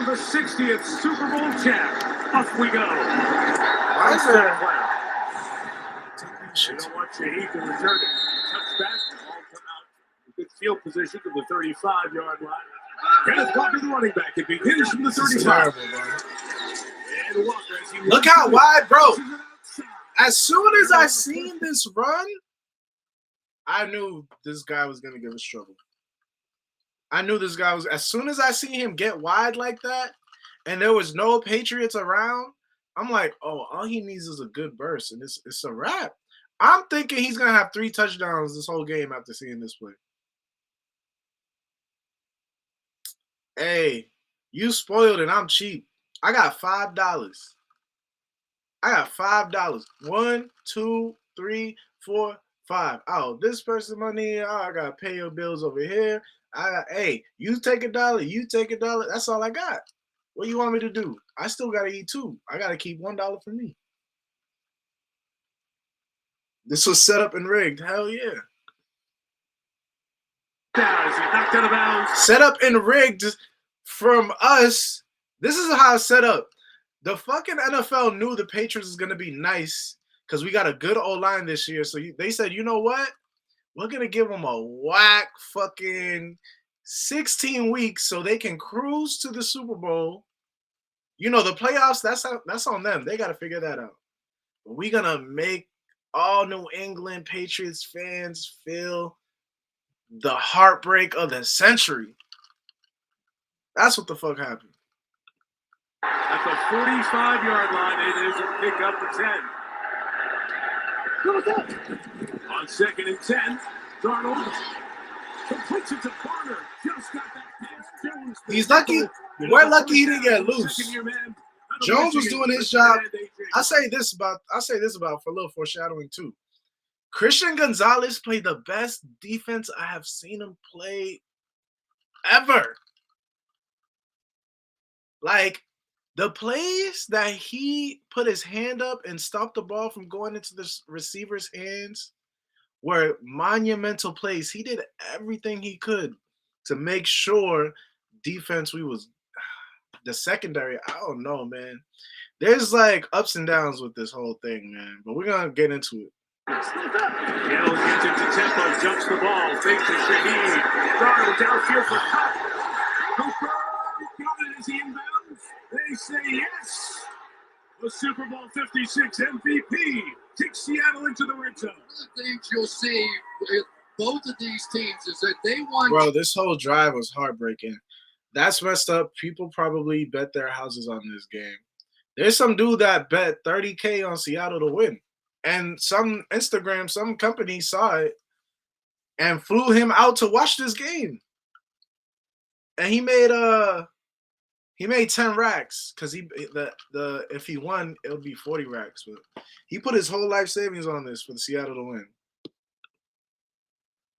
crowned the 60th Super Bowl champ. Off we go. Why is there? You don't want Shaheed to return it. Touchback. The ball come out. Good field position to the 35-yard line. And it's caught to the running back. It begins from the 35. Terrible, bro. And Walker, as he Look how wide, bro. As soon as I seen this run, I knew this guy was going to give us trouble. I knew this guy was, as soon as I seen him get wide like that, and there was no Patriots around, I'm like, oh, all he needs is a good burst, and it's a wrap. I'm thinking he's going to have 3 touchdowns this whole game after seeing this play. Hey, you spoiled it. I'm cheap. I got $5. I got $5. 1, 2, 3, 4, 5. Oh, this person money. Oh, I gotta pay your bills over here. Hey, you take $1. You take $1. That's all I got. What you want me to do? I still gotta eat too. I gotta keep $1 for me. This was set up and rigged. Hell yeah. Set up and rigged from us. This is how it's set up. The fucking NFL knew the Patriots is gonna be nice because we got a good O-line this year. So they said, you know what? We're gonna give them a whack fucking 16 weeks so they can cruise to the Super Bowl. You know, the playoffs, that's on them. They gotta figure that out. But we're gonna make all New England Patriots fans feel the heartbreak of the century. That's what the fuck happened. At the 45-yard line, it is a pickup for 10. On 2nd and 10, Darnold completes it to Barner. Just got that pass. Jones. He's lucky. We're lucky he didn't get loose. Jones was doing his job. I say this about for a little foreshadowing too. Christian Gonzalez played the best defense I have seen him play ever. Like, the plays that he put his hand up and stopped the ball from going into the receiver's hands were monumental plays. He did everything he could to make sure defense, the secondary, I don't know, man. There's like ups and downs with this whole thing, man. But we're going to get into it. Gales gets into tempo, jumps the ball, fakes to Shaheed. Darnold downfield for Cup. Cooper got it as he inbounds. They say yes. The Super Bowl 56 MVP takes Seattle into the red zone. One of the things you'll see with both of these teams is that they want. Bro, this whole drive was heartbreaking. That's messed up. People probably bet their houses on this game. There's some dude that bet $30K on Seattle to win. And some company saw it and flew him out to watch this game. And he made 10 racks because if he won, it would be 40 racks. But he put his whole life savings on this for the Seattle to win.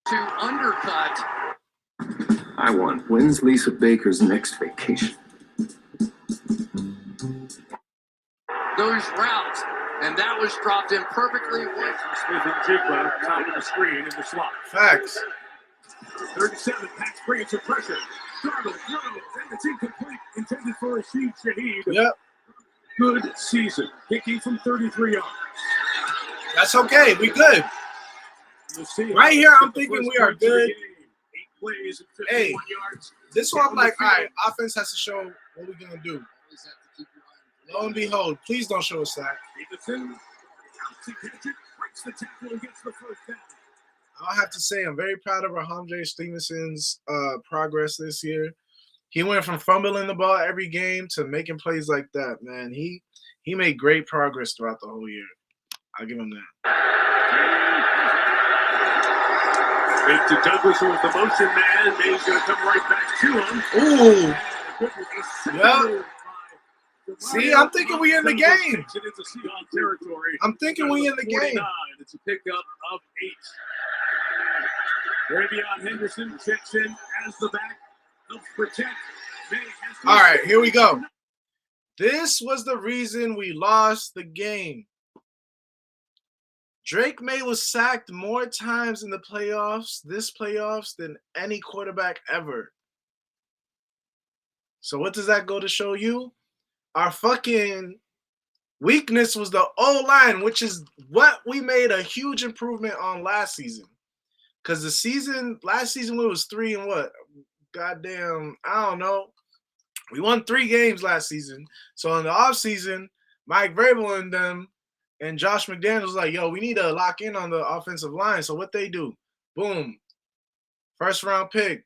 To undercut. I want. When's Lisa Baker's next vacation? Those routes, and that was dropped in perfectly. Smith and Jigba, top of the screen in the slot. Facts. 37, Pats bring it to pressure. Darnold throws, and it's incomplete. Intended for Rashid Shaheed. Yep. Good season. Kicking from 33 yards. That's okay. We good. Right here, I'm thinking we are good. 8 plays and 51 Hey, yards. this one I'm like, all right, offense has to show what we're going to do. Lo and behold, please don't show us that. Stevenson out to catch it, breaks the tackle and gets the first down. I'll have to say I'm very proud of Rahamjay Stevenson's progress this year. He went from fumbling the ball every game to making plays like that, man. He made great progress throughout the whole year. I'll give him that. Big to Douglas, who was the motion man. May's going to come right back to him. Ooh. Yep. See, I'm thinking we in the game. I'm thinking we in the game. It's a pickup of 8. Ravion Henderson checks in as the back. Helps protect. All right, here we go. This was the reason we lost the game. Drake May was sacked more times in the playoffs, than any quarterback ever. So what does that go to show you? Our fucking weakness was the O-line, which is what we made a huge improvement on last season. Because last season we was 3 and what? Goddamn, I don't know. We won 3 games last season. So in the offseason, Mike Vrabel and them and Josh McDaniels was like, yo, we need to lock in on the offensive line. So what they do? Boom. First round pick.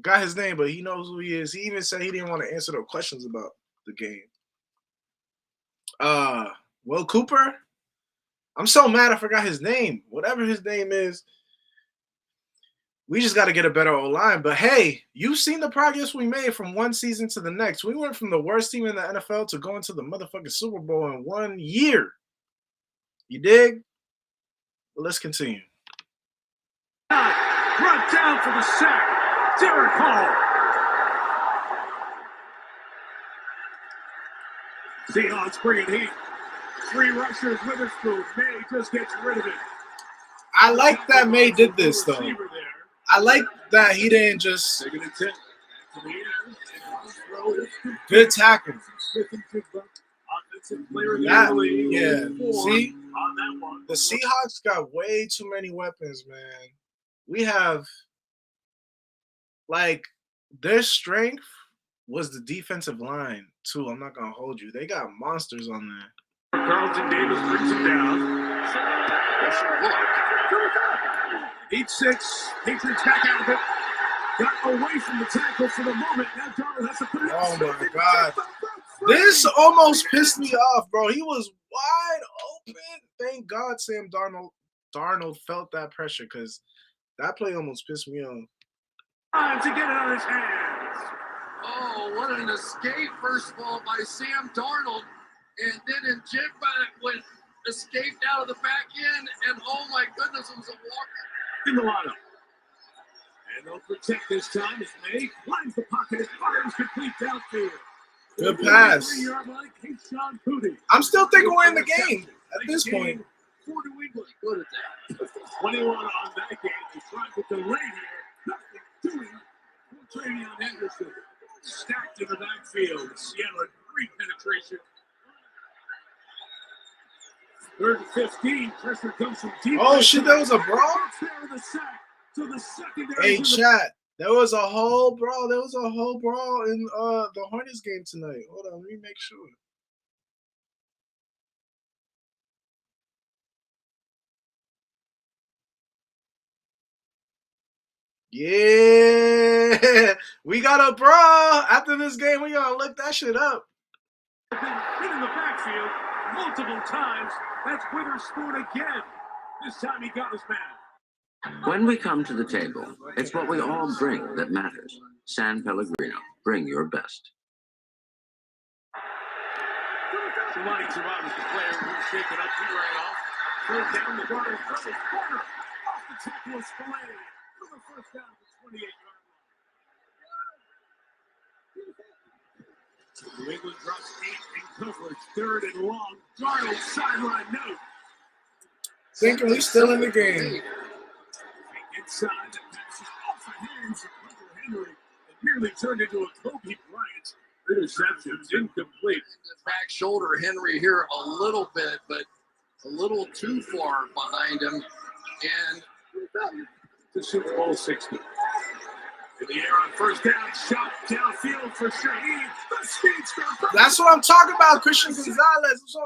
Got his name, but he knows who he is. He even said he didn't want to answer the questions about the game. Will Cooper. I'm so mad I forgot his name. Whatever his name is, we just got to get a better O-line. But hey, you've seen the progress we made from one season to the next. We went from the worst team in the NFL to going to the motherfucking Super Bowl in 1 year. You dig? Well, let's continue. Brought down for the sack. Derek Hall. Seahawks bringing heat. 3 rushers, Witherspoon. May just gets rid of it. I like that May did this, though. I like that he didn't just... Good tackle. Yeah. See? The Seahawks got way too many weapons, man. We have... Like, their strength was the defensive line, too. I'm not going to hold you. They got monsters on there. Carlton Davis brings him down. 8-6. Patriots back out of it. Got away from the tackle for the moment. Now Darnold has to put it up. Oh, my God. This almost pissed me off, bro. He was wide open. Thank God Sam Darnold felt that pressure, because that play almost pissed me off. Time to get it on his hands. Oh, what an escape, first of all, by Sam Darnold. And then in Jigba went escaped out of the back end. And oh my goodness, it was a walker. In the lineup. And they'll protect this time as May lines the pocket as fires complete downfield. Good pass. I'm still thinking we're in the game at this point. For New England. Good at that. 21 on that game. They tried to delay here. Nothing doing. Travion Henderson stacked in the backfield. Seattle had great penetration. 3rd and 15. Pressure comes from deep. Oh shit, that was a brawl? Hey chat, there was a whole brawl. There was a whole brawl in the Hornets game tonight. Hold on, let me make sure. Yeah, we got a brawl. After this game, we gonna look that shit up. Hit in the backfield multiple times. That's Witherspoon again. This time he got his man. When we come to the table, it's what we all bring that matters. San Pellegrino, bring your best. Somebody survives the player who's shaken up. He ran off. Throws down the guard in front of his corner. Off the tackle is Spillane. For the first down at the 28-yard line. New England drops 8 in coverage. 3rd and long. Darnold sideline note. Thinking we still in the game. Inside, the pass is off the hands of Michael Henry. It nearly turned into a Kobe Bryant interception. Incomplete. The back shoulder, Henry here a little bit, but a little too far behind him. And the Super Bowl 60. In the air on first down, shot downfield for Shaheed. The speedster. That's what I'm talking about, Christian Gonzalez.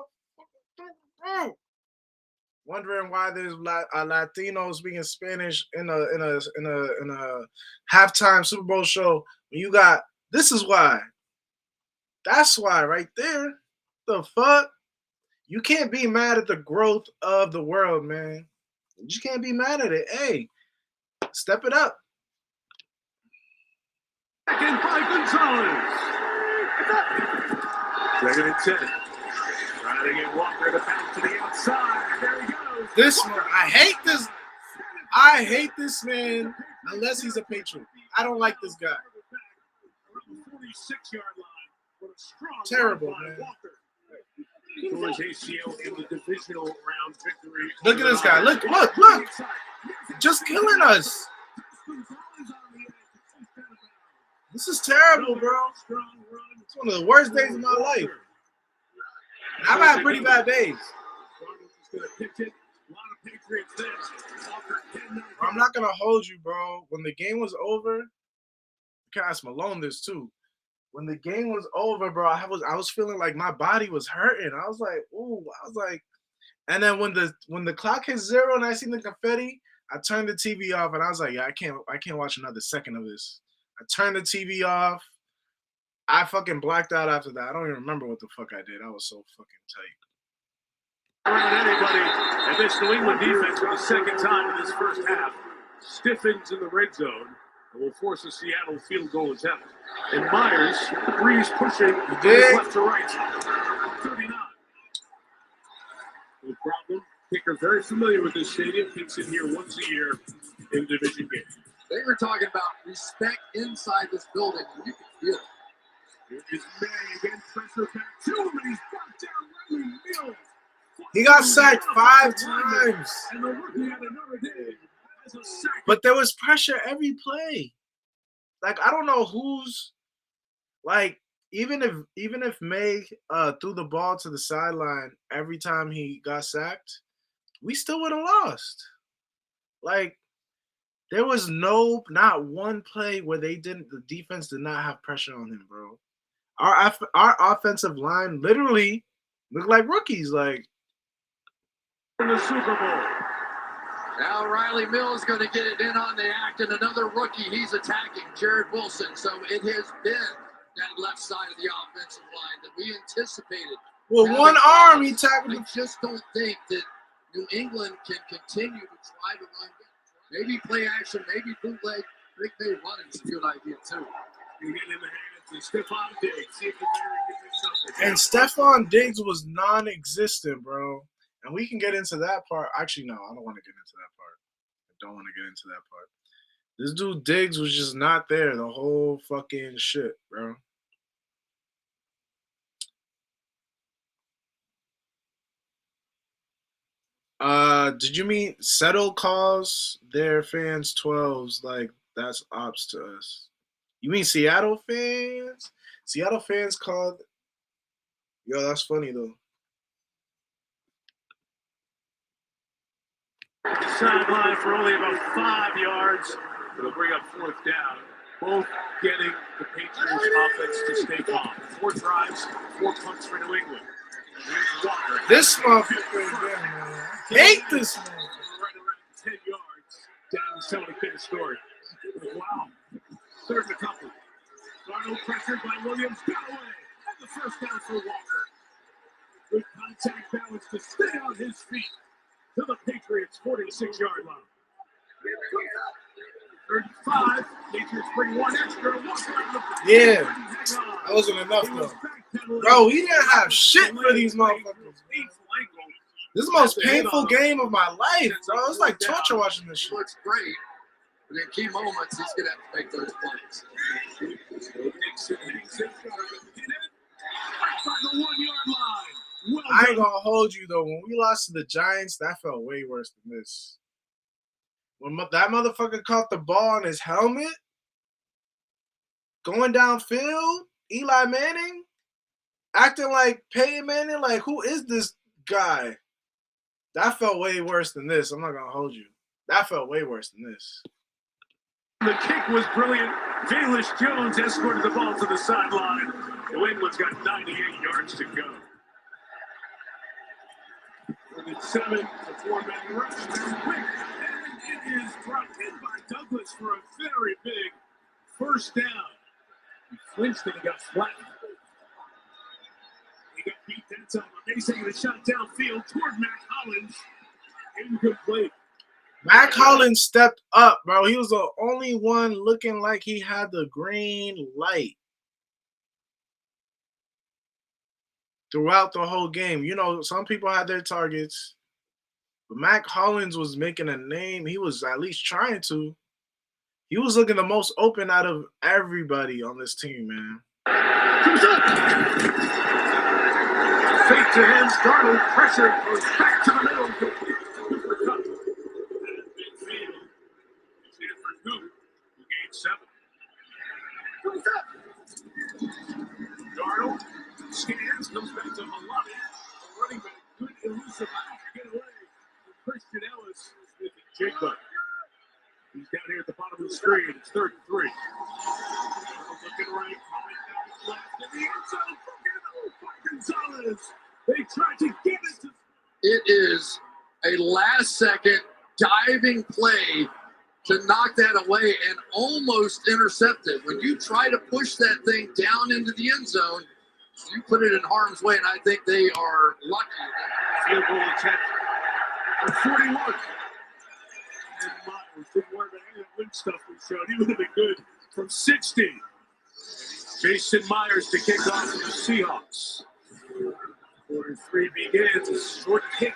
Wondering why there's Latinos speaking Spanish in a halftime Super Bowl show. When you got, this is why. That's why right there. The fuck? You can't be mad at the growth of the world, man. You just can't be mad at it. Hey, step it up. Second by Gonzalez. 2nd and 10. Trying to get Walker to back to the outside. There he goes. This one, I hate this. I hate this man unless he's a Patriot. I don't like this guy. 46-yard line. What a strong terrible, man. Towards ACL in the divisional round victory. Look at this guy. Look. Just killing us. This is terrible, bro. It's one of the worst days of my life. And I've had pretty bad days. I'm not gonna hold you, bro. When the game was over, you can ask Malone this too. When the game was over, bro, I was feeling like my body was hurting. I was like, ooh, and then when the clock hit 0 and I seen the confetti, I turned the TV off and I was like, yeah, I can't watch another second of this. I turned the TV off. I fucking blacked out after that. I don't even remember what the fuck I did. I was so fucking tight. Around anybody, and this New England defense for the second time in this first half stiffens in the red zone and will force a Seattle field goal attempt. And Myers, Breeze pushing left to right. 39. No problem. Kicker very familiar with this stadium. Kicks in here once a year in division games. They were talking about respect inside this building, and you can feel it. Here is May again, pressure back to him, and he's brought down Riley Mills. He got sacked 5 times. And the rookie had another day as a sack. But there was pressure every play. Like, I don't know who's like, even if May threw the ball to the sideline every time he got sacked, we still would have lost. Like, there was not one play where the defense did not have pressure on him, bro. Our offensive line literally looked like rookies, like in the Super Bowl. Now Riley Mills going to get it in on the act, and another rookie he's attacking, Jared Wilson. So it has been that left side of the offensive line that we anticipated. with one arm he tackled. I just don't think that New England can continue to try to run. Maybe play action, maybe bootleg. I think they run is a good idea too. You get in the hands of Stephon Diggs. See if the player can do something. And Stephon Diggs was non-existent, bro. And we can get into that part. Actually, no, I don't want to get into that part. I don't want to get into that part. This dude Diggs was just not there the whole fucking shit, bro. Did you mean Settle calls their fans 12s like that's ops to us? You mean Seattle fans? Seattle fans called. Yo, that's funny though. Sideline for only about 5 yards. It'll bring up 4th down. Both getting the Patriots offense to stay calm. 4 drives, 4 punts for New England. Here's Walker. This motherfucker again, man. I hate this motherfucker. Right around 10 yards. Down telling a kid a story. Wow. 3rd and a couple. Darnold pressured by Williams. Got away. And the first down for Walker. Good contact balance to stay on his feet. To the Patriots 46-yard line. 35. Patriots bring 1 extra. Yeah, that wasn't enough though. Bro, we didn't have shit for these motherfuckers. This is the most painful game of my life, bro. It's like torture watching this shit. Looks great, but in key moments, he's gonna have to make those plays. I ain't gonna hold you though. When we lost to the Giants, that felt way worse than this. When that motherfucker caught the ball on his helmet, going downfield, Eli Manning, acting like Peyton Manning, like who is this guy? That felt way worse than this. I'm not gonna hold you. That felt way worse than this. The kick was brilliant. Jalish Jones escorted the ball to the sideline. New England's got 98 yards to go. With 7 to 4-man rush. Quick. And it is brought in by Douglas for a very big first down. He flinched and he got flattened. He got beat that time. Mason with a shot downfield toward Mac Hollins. Incomplete. Mac Hollins stepped up, bro. He was the only one looking like he had the green light throughout the whole game. You know, some people had their targets, but Mac Hollins was making a name. He was at least trying to. He was looking the most open out of everybody on this team, man. Fake to him. Darnold pressure goes back to the middle. Cooper Kupp. Midfield. It's here for Coop. Who gained 7. comes back to Malani. The running back, good elusive to get away. Christian Ellis with Jacob. He's down here at the bottom of the screen. It's 3rd and 3. Looking right, left in the end zone. Gonzalez. They tried to get it to. It is a last-second diving play to knock that away and almost intercept it. When you try to push that thing down into the end zone, you put it in harm's way, and I think they are lucky. Field goal attempt for 41. And Myers didn't worry about any of that win stuff we showed. He would have been good from 60. Jason Myers to kick off for the Seahawks. Quarter 3 begins. A short kick.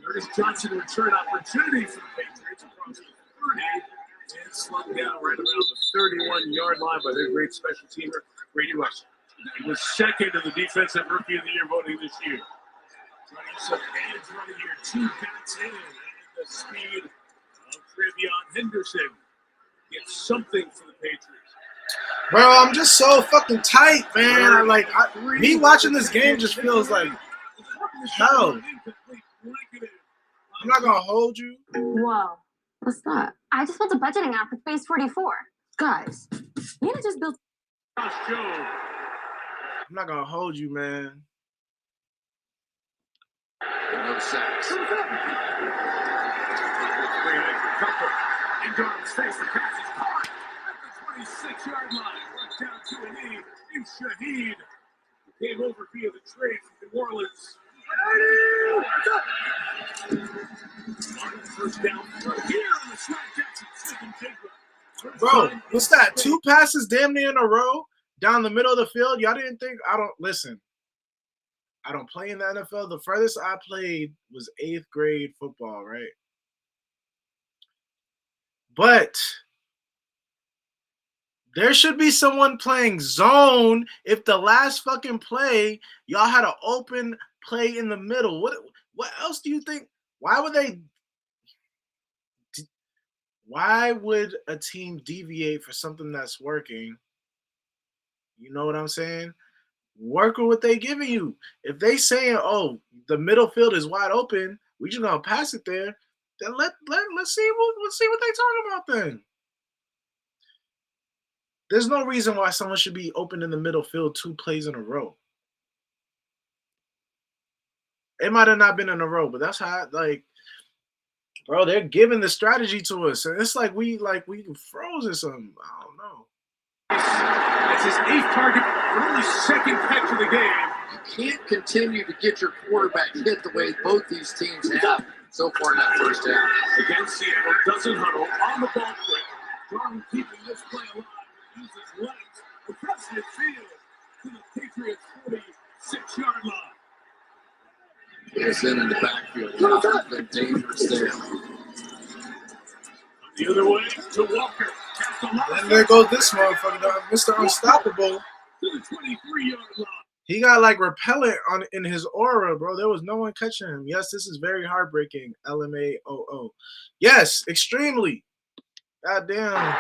Curtis Johnson return opportunity for the Patriots across the 30 and slung down right around the 31-yard line by their great special teamer, Brady Russell. He was second in the Defensive Rookie of the Year voting this year. Running some edge running here, 2 bats in, and the speed of Travion Henderson gets something for the Patriots. Bro, I'm just so fucking tight, man. Me watching this game just feels like hell. I'm not gonna hold you. Whoa. What's that? I just built a budgeting app with Base 44. Guys, Nina just built. I'm not gonna hold you, man. No sacks. And Darnold's face the pass is caught at the 26-yard line. Worked down to an E. Shaheed came over via the trade from New Orleans. First down here on the slide Jackson. Second Jacob. Bro, what's that? 2 passes damn near in a row down the middle of the field. Y'all didn't think I don't play in the NFL. The furthest I played was 8th grade football, right? But there should be someone playing zone if the last fucking play y'all had an open play in the middle. What else do you think? Why would a team deviate for something that's working? You know what I'm saying? Work with what they giving you. If they saying, "Oh, the middle field is wide open, we just gonna pass it there," then let's see what they talking about then. There's no reason why someone should be open in the middle field 2 plays in a row. It might have not been in a row, but that's how bro, they're giving the strategy to us. And it's like we froze or something. I don't know. That's his 8th target, only 2nd catch of the game. You can't continue to get your quarterback hit the way both these teams have so far in that first half. Again, Seattle doesn't huddle on the ball quick. Jordan keeping this play alive. Uses legs across the field to the Patriots 46-yard line. It's in the backfield. Been dangerous there. The other way to Walker. And there goes this motherfucker, Mr. Unstoppable. To the 23-yard line. He got repellent in his aura, bro. There was no one catching him. Yes, this is very heartbreaking. LMAOO. Yes, extremely. God damn.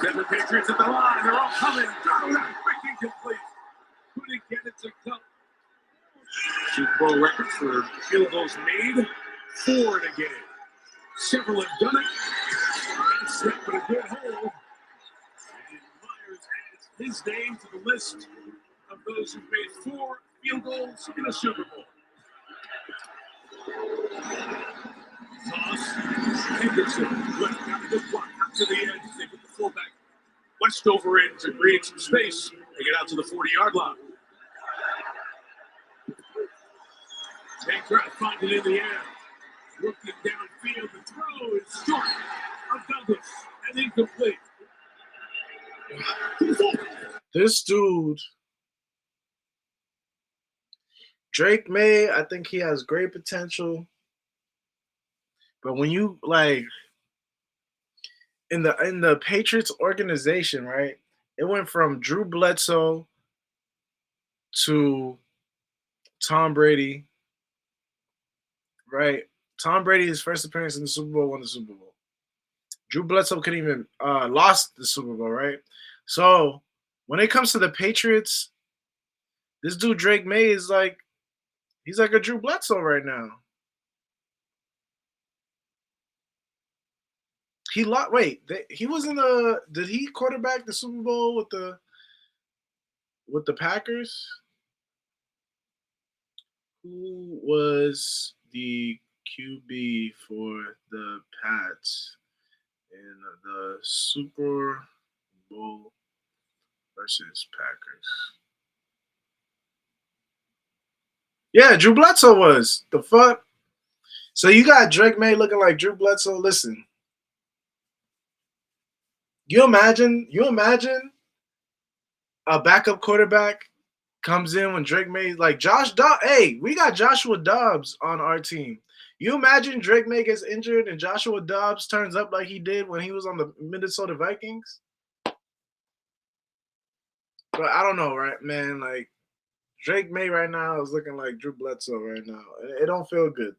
7 Patriots at the line. They're all coming. Quick incomplete. Couldn't get it to come. Super Bowl record for field goals made. 4 in a game. Several have done it. And set with a good hole. And Myers adds his name to the list of those who've made 4 field goals in a Super Bowl. Toss. Henderson. Left got a good block out to the edge. They put the fullback Westover in to create some space. They get out to the 40-yard line. They try to find it in the air. Looking downfield, the throw is short of Douglas and incomplete. This dude, Drake May, I think he has great potential. But when you in the Patriots organization, right? It went from Drew Bledsoe to Tom Brady, right? Tom Brady, his first appearance in the Super Bowl, won the Super Bowl. Drew Bledsoe couldn't even lost the Super Bowl, right? So when it comes to the Patriots, this dude Drake May is like, he's like a Drew Bledsoe right now. He lost. Wait, he was in the. Did he quarterback the Super Bowl with the Packers? Who was the QB for the Pats in the Super Bowl versus Packers? Yeah, Drew Bledsoe was. The fuck? So you got Drake May looking like Drew Bledsoe. Listen, you imagine a backup quarterback comes in when Drake May, like Josh Dobbs. Hey, we got Joshua Dobbs on our team. You imagine Drake May gets injured and Joshua Dobbs turns up like he did when he was on the Minnesota Vikings? But I don't know, right, man? Like Drake May right now is looking like Drew Bledsoe right now. It don't feel good.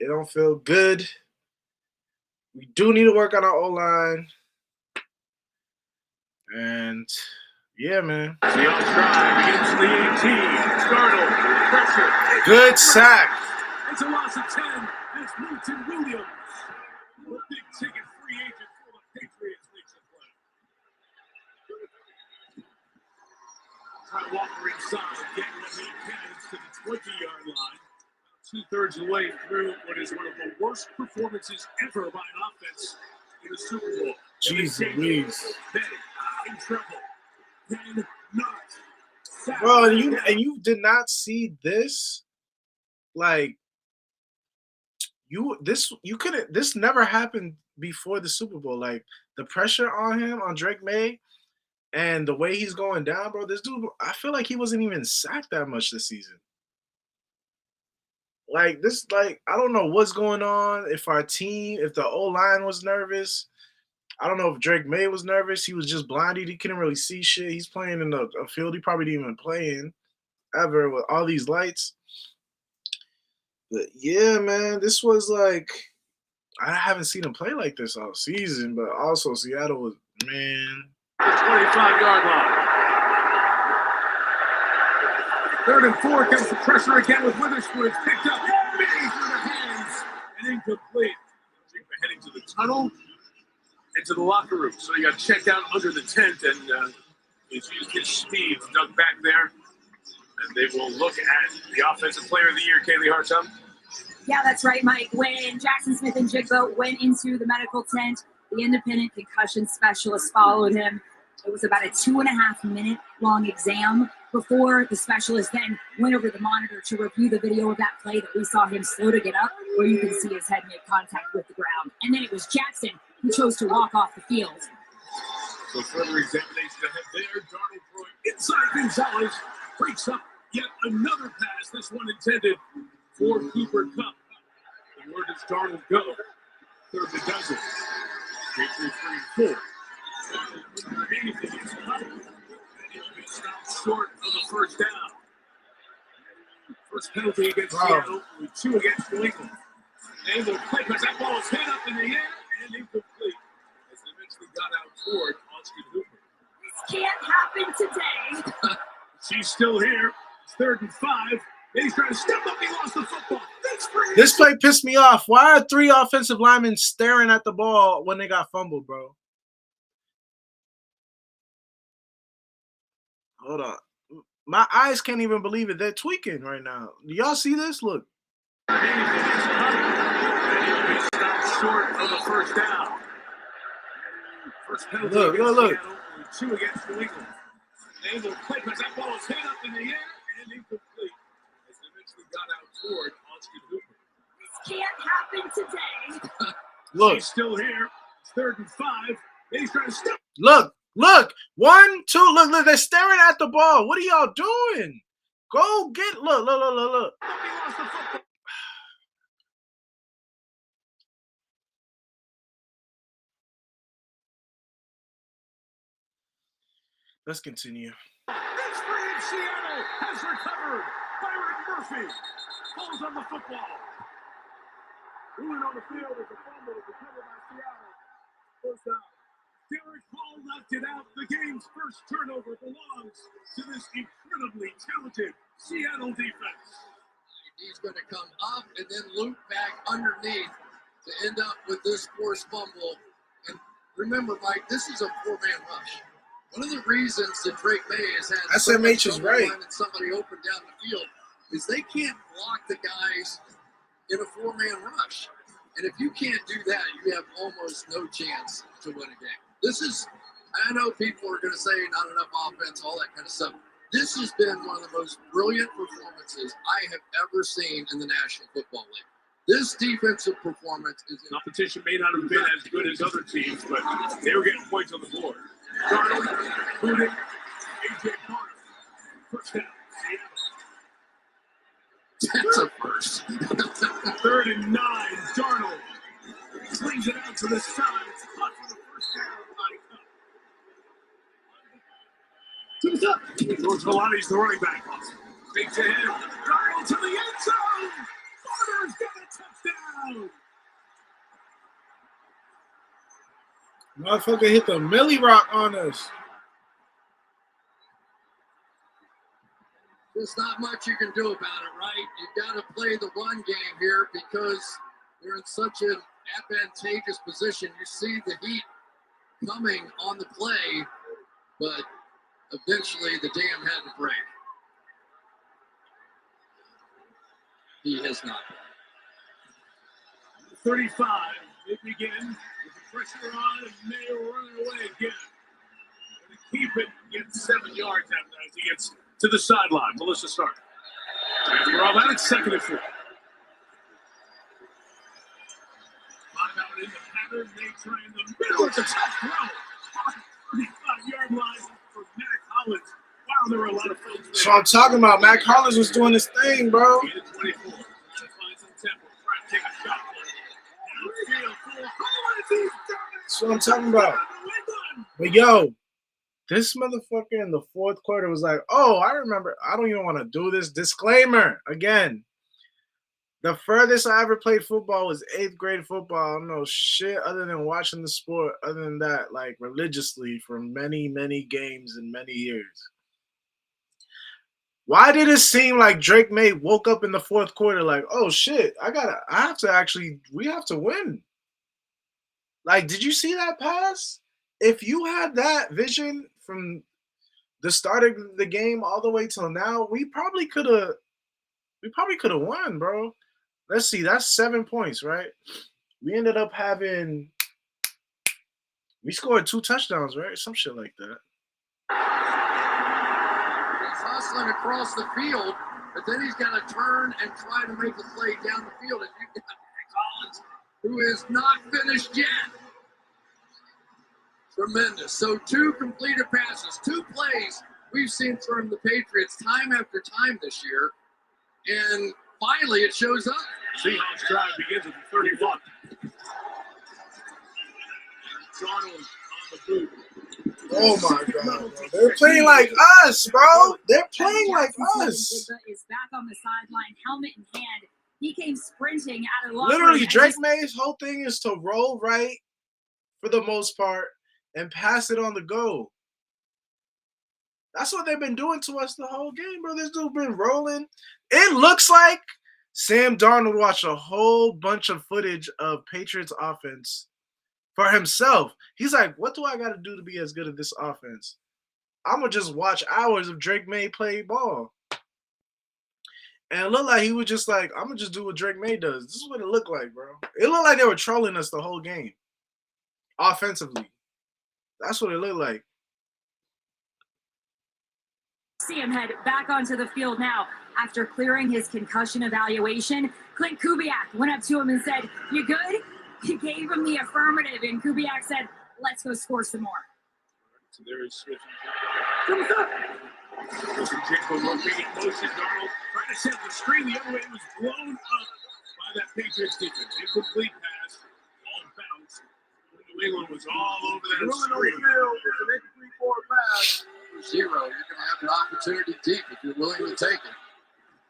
It don't feel good. We do need to work on our O-line. And yeah, man. Seahawks drive against the 18. Startled. Pressure. Good sack. It's a loss of 10. As Milton Williams, the big ticket free agent for the Patriots, makes a play. Kyle Walker inside, getting what he can to the 20-yard line. 2/3 of the way through what is one of the worst performances ever by an offense in the Super Bowl. Jeez Louise. They in trouble. Then not. Bro, you did not see this? Like this never happened before the Super Bowl. Like the pressure on him, on Drake May, and the way he's going down, bro. This dude, I feel like he wasn't even sacked that much this season. Like this, like I don't know what's going on. If the O-line was nervous, I don't know if Drake May was nervous. He was just blinded. He couldn't really see shit. He's playing in a field he probably didn't even play in ever with all these lights. But yeah, man, this was like I haven't seen him play like this all season. But also Seattle was, man. The 25-yard line. 3rd and 4 comes the pressure again with Witherspoon. It's picked up. May through the hands and incomplete. Heading to the tunnel and to the locker room. So he got checked out under the tent and he's used his speed, dug back there. And they will look at the Offensive Player of the Year, Kaylee Hartum. Yeah, that's right, Mike. When Jackson Smith and Jigbo went into the medical tent, the independent concussion specialist followed him. It was about a 2.5-minute long exam before the specialist then went over the monitor to review the video of that play that we saw him slow to get up, where you can see his head make contact with the ground. And then it was Jackson who chose to walk off the field. So further examination ahead there. Darnold throwing inside Gonzalez. Breaks up yet another pass. This one intended for Cooper Kupp. And where does Darnold go? 3rd and dozen. Patriots 3 and 4. Anything is coming. Stopped short of the first down. First penalty against Seattle with 2 against New England. And the play because that ball is hit up in the air and incomplete as they eventually got out toward Austin Hooper. This can't happen today. She's still here. It's 3rd and 5. And he's trying to step up. He lost the football. This play pissed me off. Why are 3 offensive linemen staring at the ball when they got fumbled, bro? Hold on. My eyes can't even believe it. They're tweaking right now. Do y'all see this? Look. Stopped short of the first down. First penalty Look. Seattle, 2 against New England. And the play because that ball is hit up in the air and incomplete as they eventually got out toward Austin Hooper. This can't happen today. Look. He's still here. It's 3rd and 5. And he's trying to step. Look. 1, 2. Look. They're staring at the ball. What are y'all doing? Go get. Look. He lost the football. Let's continue. This free in Seattle has recovered. Byron Murphy falls on the football. Ruling on the field is a fumble recovered by Seattle. First down. Derek Hall left knocked it out. The game's first turnover belongs to this incredibly talented Seattle defense. He's going to come up and then loop back underneath to end up with this forced fumble. And remember, Mike, this is a four-man rush. One of the reasons that Drake May has had SMH is right. finding somebody open down the field is they can't block the guys in a four-man rush. And if you can't do that, you have almost no chance to win a game. This is, I know people are going to say not enough offense, all that kind of stuff. This has been one of the most brilliant performances I have ever seen in the National Football League. This defensive performance is Competition may not have been as good as other teams, but they were getting points on the board. Darnold, including A.J. Carter. First down. that's a first. 3rd and 9. Darnold slings it out to the side. Caught for the first down. To the top. George Vellani's the running back. Fake to him. Darnold to the end zone. Carter's got a touchdown. Motherfucker hit the Millie Rock on us. There's not much you can do about it, right? You got to play the run game here because you're in such an advantageous position. You see the heat coming on the play, but eventually the dam had to break. He has not. 35. They begin with the pressure on, and May running away again. And to keep it, gets 7 yards after that as he gets to the sideline. Melissa Stark. After all that, it's 2nd and 4. 5 out in the pattern. They try in the middle of the tough throw. 35-yard line for Matt Collins. Wow, there were a lot of folks there. So I'm talking about. Matt Collins was doing his thing, bro. 24. Trying to find some tempo. Trying to take a shot. Downfield for Collins. He's done it. That's what I'm talking about. But yo, this motherfucker in the 4th quarter was like, oh, I remember. I don't even want to do this. Disclaimer again. The furthest I ever played football was 8th grade football. I don't know shit other than watching the sport, other than that, like religiously for many, many games and many years. Why did it seem like Drake May woke up in the 4th quarter like, oh shit, we have to win? Like, did you see that pass? If you had that vision from the start of the game all the way till now, we probably could have won, bro. Let's see, that's 7 points, right? We ended up we scored 2 touchdowns, right? Some shit like that. He's hustling across the field, but then he's got to turn and try to make a play down the field. And you've got Collins, who is not finished yet. Tremendous. So 2 completed passes, 2 plays we've seen from the Patriots time after time this year. And finally it shows up. Seahawks drive begins at the 31. Darnold on the boot. Oh my god, bro. They're playing like us, bro. They're playing like us. Is back on the sideline, helmet in hand. He came sprinting out of the Literally, Drake May's whole thing is to roll right for the most part and pass it on the go. That's what they've been doing to us the whole game, bro. This dude been rolling. It looks like Sam Darnold watched a whole bunch of footage of Patriots offense for himself. He's like, what do I got to do to be as good at this offense? I'm going to just watch hours of Drake May play ball. And it looked like he was just like, I'm going to just do what Drake May does. This is what it looked like, bro. It looked like they were trolling us the whole game. Offensively. That's what it looked like. See him head back onto the field now after clearing his concussion evaluation. Clint Kubiak went up to him and said, "You good?" He gave him the affirmative, and Kubiak said, "Let's go score some more." So there is switching. Jigbo rotating motion. Darnold trying to set the screen the other way. It was blown up by that Patriots defense. Incomplete pass. All bounce. New England was all over that screen. It's an incomplete forward pass. 0. You're going to have an opportunity deep if you're willing to take it.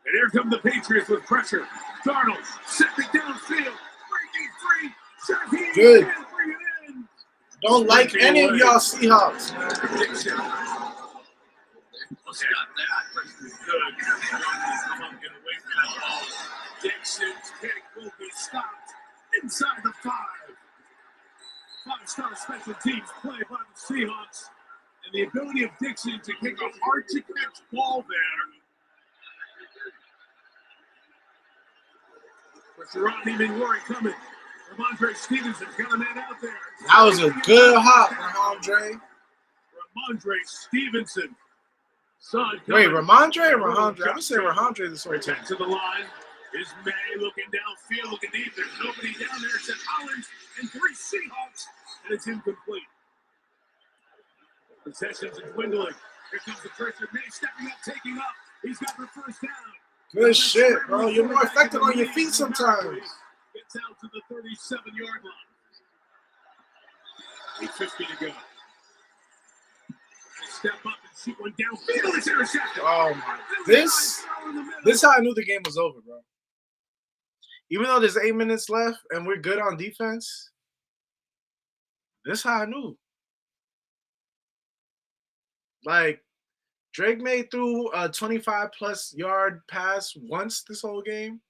And here come the Patriots with pressure. Darnold set it downfield. Breaking free. Shaheen Good. can't bring it in. Don't like any of y'all Seahawks, man. Dixon. Almost got that. Good. Can't get away from that ball. Dixon's kick will be stopped inside the 5. 5-star special teams play by the Seahawks. And the ability of Dixon to kick a hard-to-catch ball there. But Rodney McLaurin coming. Ramondre Stevenson's got a man out there. That was a good hop, Ramondre. Ramondre Stevenson. Son Wait, coming. Ramondre or Ramondre? I'm gonna say Ramondre this whole time. To the line is May looking downfield, looking deep. There's nobody down there except Collins and 3 Seahawks, and it's incomplete. Possessions are dwindling. Here comes the pressure. May stepping up, taking up. He's got the first down. Good shit, bro. You're more effective on your feet sometimes. Gets out to the 37-yard line. 8:50 to go. Step up and shoot one downfield. It's intercepted. Oh my! This is how I knew the game was over, bro. Even though there's 8 minutes left and we're good on defense, this is how I knew. Like, Drake made through a 25-plus yard pass once this whole game,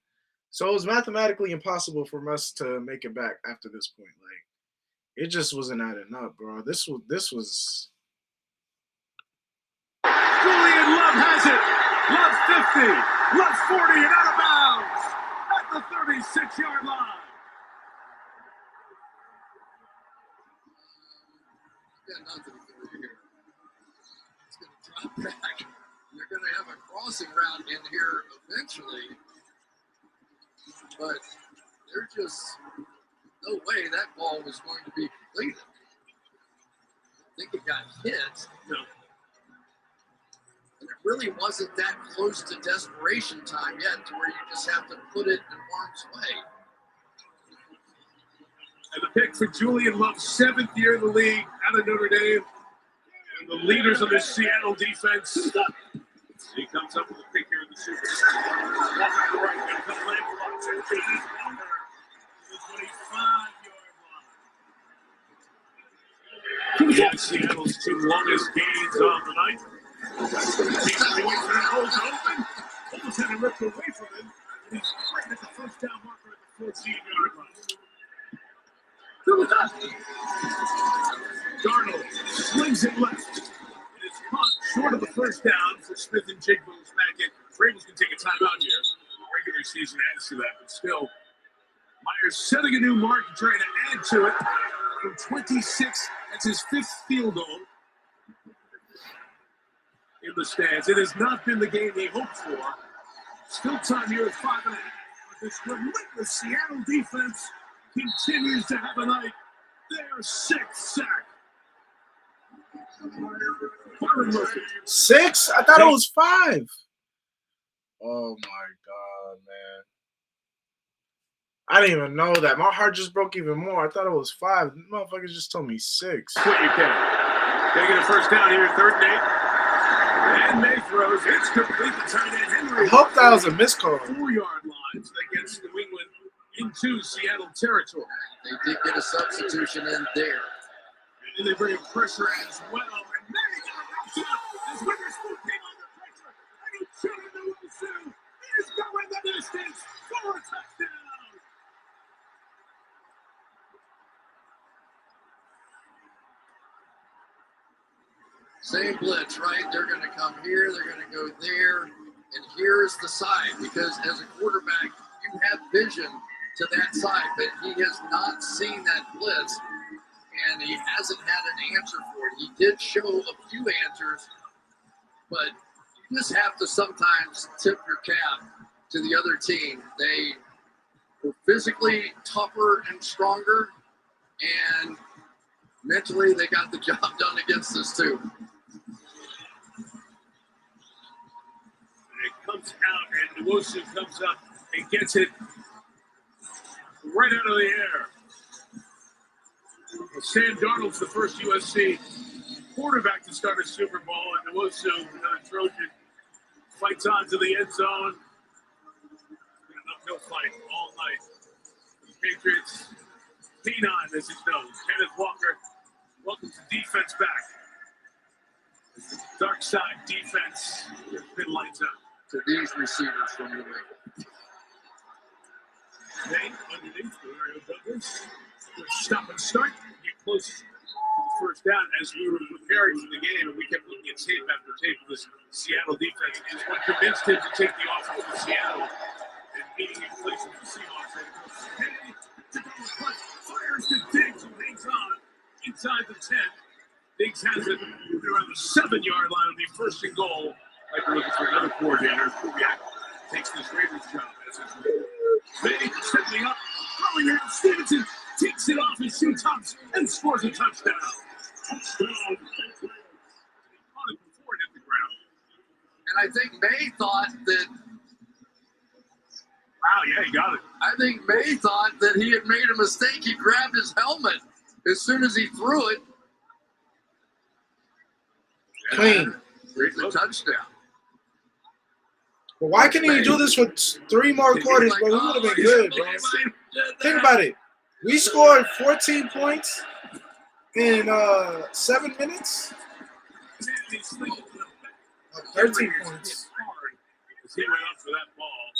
so it was mathematically impossible for us to make it back after this point. Like, it just wasn't adding up, bro. This was. Julian Love has it. Love 50. Love 40 and out of bounds at the 36-yard line. Got nothing for you here. It's going to drop back. They're going to have a crossing route in here eventually. But there's just no way that ball was going to be completed. I think it got hit. No. And it really wasn't that close to desperation time yet to where you just have to put it in harm's way. And the pick for Julian Love, 7th year in the league out of Notre Dame. And the leaders of this Seattle defense. He comes up with a pick here in the Super Bowl. Walker to the right, going to come land blocks. And it is under the 25-yard line. Yeah, Seattle's 2 longest gains on the night. He's running away from that hole's open. Almost had it ripped away from him. And he's right at the first down marker at the 14-yard line. Darnold slings it left. It is caught short of the first down for Smith and Jigbo's back in. Ravens can take a timeout here. Regular season adds to that, but still. Myers setting a new mark and trying to add to it from 26. That's his 5th field goal in the stands. It has not been the game they hoped for. Still time here at 5.5. This relentless Seattle defense continues to have a night. Their 6th sack. 6? I thought it was 5. Oh my god, man. I didn't even know that. My heart just broke even more. I thought it was 5. Motherfuckers just told me 6. What you can. They get a first down here, 3rd and 8. And May throws. It's complete. The tight end Henry. I hope that was a miscall. 4-yard lines against New England into Seattle territory. They did get a substitution in there. And they bring pressure as well. And May got it out as Witherspoon came under pressure. And he shot it to Wilson. He is going the distance for a touchdown. Same blitz, right? They're going to come here, they're going to go there, and here's the side. Because as a quarterback, you have vision to that side, but he has not seen that blitz, and he hasn't had an answer for it. He did show a few answers, but you just have to sometimes tip your cap to the other team. They were physically tougher and stronger, and mentally they got the job done against us too. It comes out, and Wilson comes up and gets it right out of the air. Sam Darnold's the first USC quarterback to start a Super Bowl, and Wilson, another Trojan, fights on to the end zone. An uphill fight all night. The Patriots, P9, as he's known. Kenneth Walker Welcome to defense back. Dark side defense. Been lights out. To these receivers from the wing. May underneath Mario Douglas. Stop and start. Get close to the first down as we were preparing for the game, and we kept looking at tape after tape of this Seattle defense. Is what convinced him to take the offense to Seattle and beating in place of the Seahawks. Hey, fires to Diggs, who hangs on inside the 10. Diggs has it around the 7-yard line. It'll be first and goal. Like we're looking for another coordinator. Kubiak takes this Raiders job as his leader. May stepping up, throwing it out. Stevenson takes it off his shoe tops and scores a touchdown. Touchdown. He caught it before it hit the ground. And I think May thought that. Wow, yeah, he got it. I think May thought that he had made a mistake. He grabbed his helmet as soon as he threw it. Clean. It's a touchdown. But why can't he do this for 3 more quarters, bro? We would have been good, bro. Think about it. We scored 14 points in 7 minutes. 13 points. As he went up for that ball,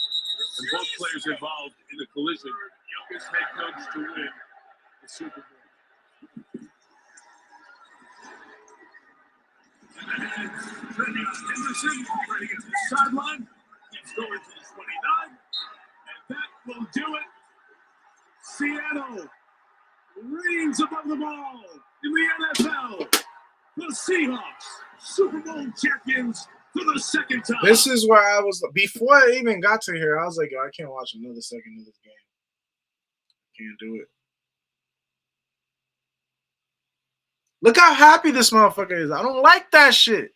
and both players involved in the collision. Youngest head coach to win the Super Bowl. And Henderson trying to get to the sideline. He's going to the 29. And that will do it. Seattle reigns above the ball in the NFL. The Seahawks, Super Bowl champions for the second time. This is where I was before I even got to here. I was like, yo, I can't watch another second of this game. Can't do it. Look how happy this motherfucker is. I don't like that shit.